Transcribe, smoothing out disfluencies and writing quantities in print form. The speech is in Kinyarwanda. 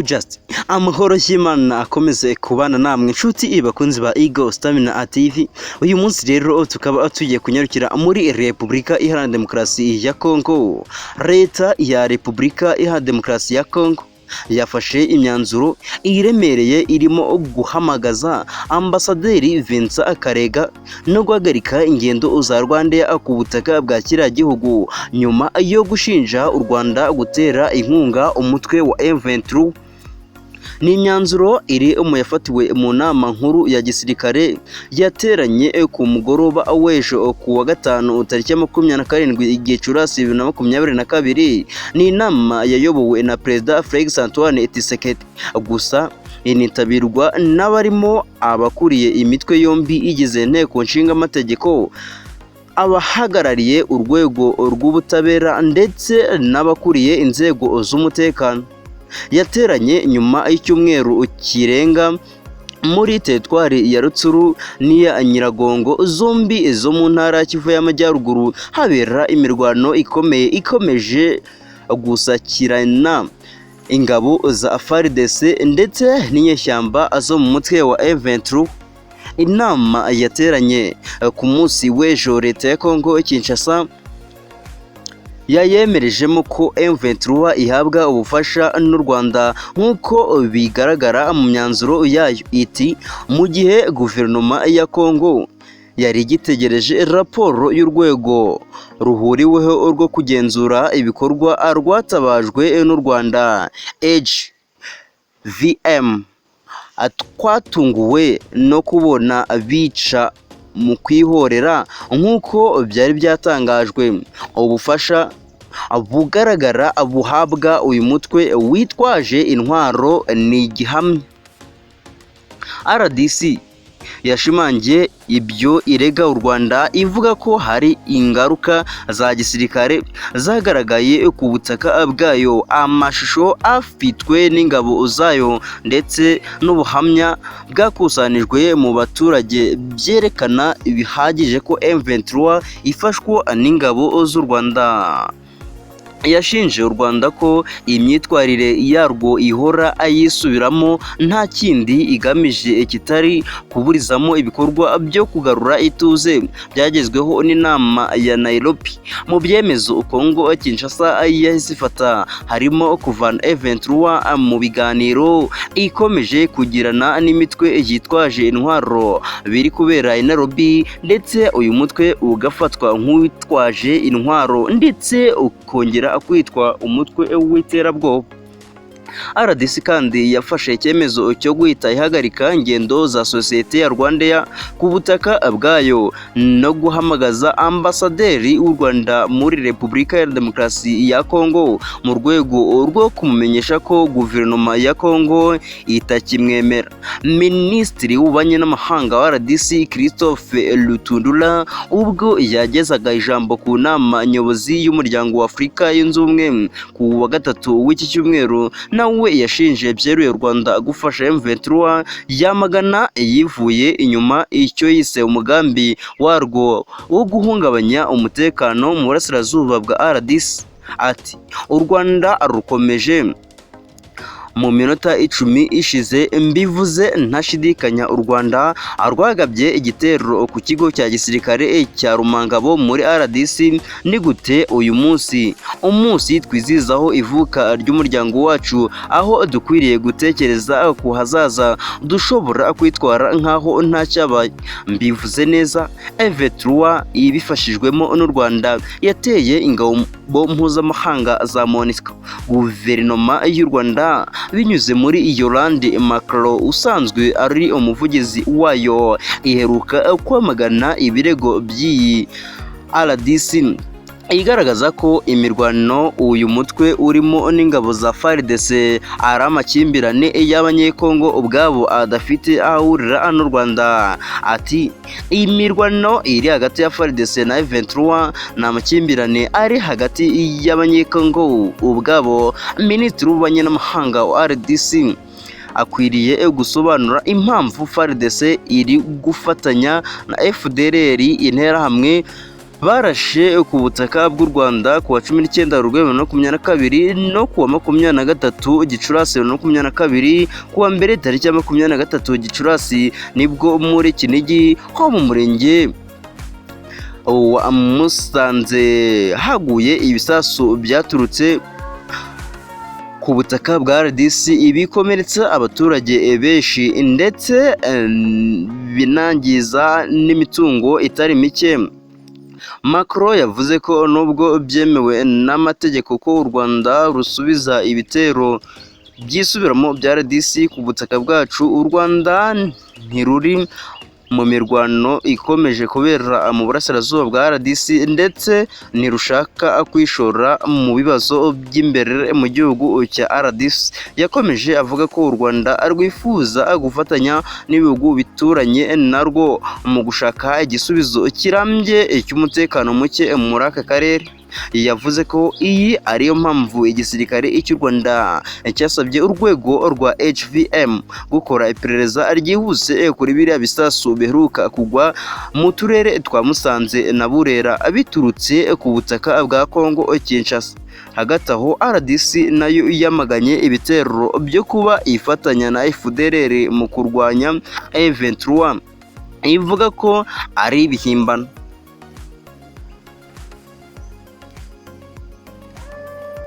Just amahoro y'Imana akomeze kubana namwe inshuti bakunzi ba Ego Stamina TV. Uyu munsi rero tukaba tugiye kunyarukira muri Repubulika Iharanira Demokarasi ya Congo. Leta ya Repubulika Iharanira Demokarasi ya Congo yafashe imyanzuro iremereye irimo guhamagaza ambasaderi Vincent Karega no guhagarika ingendo za Rwanda ku butaka bwa kiriya gihugu nyuma yo gushinja u Rwanda gutera inkunga umutwe wa M23. Ni imyanzuro iri yafatiwe mu nama nkuru ya gisirikare yateranye ku mugoroba w'ejo ku wa gatanu tariki ya 27 Gicurasi 2022. Ni inama yayobowe na Perezida Felix Antoine Tshisekedi, gusa initabirwa n'abarimo abakuriye imitwe yombi igize inteko nshinga amategeko, abahagarariye urwego rw'ubutabera ndetse n'abakuriye inzego z'umutekano. Yateranye nyuma y'icyumweru kirenga muri teritwari ya Rutsuru n'iya Nyiragongo, zombi zo mu ntara Kivu y'Amajyaruguru, habera imirwano ikomeje gusakirana ingabo za FARDC ndetse n'inyeshyamba zo mu mutwe wa M23. Inama yateranye ku munsi w'ejo, leta ya Congo Kinshasa yayemerejemo ko M23 ihabwa ubufasha n'u Rwanda nk'uko bigaragara mu myanzuro yayo. Iti mu gihe guverinoma ya Congo yari igitegereje raporo y'urwego ruhuriweho rwo kugenzura ibikorwa rwatabajwe n'u Rwanda HVM, twatunguwe no kubona bica mu kwihorera nk'uko byari byatangajwe. Ubufasha bugaragara buhabwa uyu mutwe witwaje intwaro ni igihamya. RDC yashimangiye ibyo irega u Rwanda, ivuga ko hari ingaruka za gisirikare zagaragaye ku butaka bwayo, amashusho afitwe n'ingabo zayo ndetse n'ubuhamya bwakusanijwe mu baturage byerekana bihagije ko M23 ifashwa n'ingabo z'u Rwanda. Yashinje u Rwanda ko imyitwarire yarwo ihora ayisubiramo nta kindi igamije kitari kuburizamo ibikorwa byo kugarura ituze byagezweho n'inama ya Nairobi. Mu byemezo Congo Kinshasa yahise ifata harimo kuvana M23 mu biganiro ikomeje kugirana n'imitwe yitwaje intwaro biri kubera i Nairobi, ndetse uyu mutwe ugafatwa nk'uwitwaje intwaro ndetse ukongera kwitwa umutwe w'iterabwoba. RDC kandi yafashe icyemezo cyo guhita ihagarika ingendo za sosiyete ya Rwanda ku butaka bwayo no guhamagaza ambasaderi w'u Rwanda muri Repubulika ya Demokarasi ya Congo mu rwego rwo kumumenyesha ko guverinoma ya Congo itakimwemera. Minisitiri w'ububanyi n'amahanga wa RDC Christophe Lutundula ubwo yagezaga ijambo ku nama nyobozi y'umuryango wa Afurika yunze ubumwe ku wa gatatu w'iki cyumweru, nawe yashinje byeruye u Rwanda gufasha M23, yamagana yivuye inyuma icyo yise umugambi warwo wo guhungabanya umutekano mu burasirazuba bwa RDC. Ati u Rwanda rukomeje mu minota 10 ishize, mbivuze ntashidikanya, u Rwanda rwagabye igitero ku kigo cya gisirikare cya Rumangabo muri RDC. Ni gute uyu umunsi twizizaho ivuka ry'umuryango wacu, aho dukwiriye gutekereza ku hazaza, dushobora kwitwara nkaho nta cyabaye? Mbivuze neza, M23 ibifashijwemo n'u Rwanda yateye ingabo mpuzamahanga za MONUSCO. Guverinoma y'u Rwanda binyuze muri Yolande Macron usanzwe ari umuvugizi wayo iheruka kwamagana ibirego by'iyi RDC igaragaza ko imirwano uyu mutwe urimo n'ingabo za FARDC ari amakimbirane y'abanyekongo ubwabo adafite ahurira n'u Rwanda. Ati imirwano iri hagati ya FARDC na M23 na amakimbirane ari hagati y'abanyekongo ubwabo. Minisitiri w'ububanyi n'amahanga wa RDC akwiriye gusobanura impamvu FARDC iri gufatanya na FDLR interahamwe barashe ku butaka bw'u Rwanda ku wa 19 Werurwe 2022 no ku wa 23 Gicurasi 2022. Ku wa mbere tariki ya 23 Gicurasi nibwo muri Kinigi ho mu murenge wa Musanze haguye ibisasu byaturutse ku butaka bwa RDC ibikomeretsa abaturage benshi ndetse binangiza n'imitungo itari mike. Macron yavuze ko nubwo byemewe n'amategeko ko u Rwanda rusubiza ibitero byisubiramo bya RDC ku butaka bwacu, u Rwanda ntiruri mu mirwano ikomeje kubera mu burasirazuba bwa RDC ndetse ntirushaka kwishora mu bibazo by'imbere mu gihugu cya RDC. Yakomeje avuga ko u Rwanda rwifuza gufatanya n'ibihugu bituranye narwo mu gushaka igisubizo kirambye cy'umutekano muke muri aka karere. Yavuze ko iyi ariyo mpamvu igisirikare cy'u Rwanda cyasabye urwego rwa HVM gukora iperereza ryihuse kuri biriya bisasu biheruka kugwa mu turere twa Musanze na Burera biturutse ku butaka bwa Congo Kinshasa. Hagati aho RDC nayo yamaganye ibitero byo kuba ifatanya na FDLR mu kurwanya M23 ivuga ko ari ibihimbano.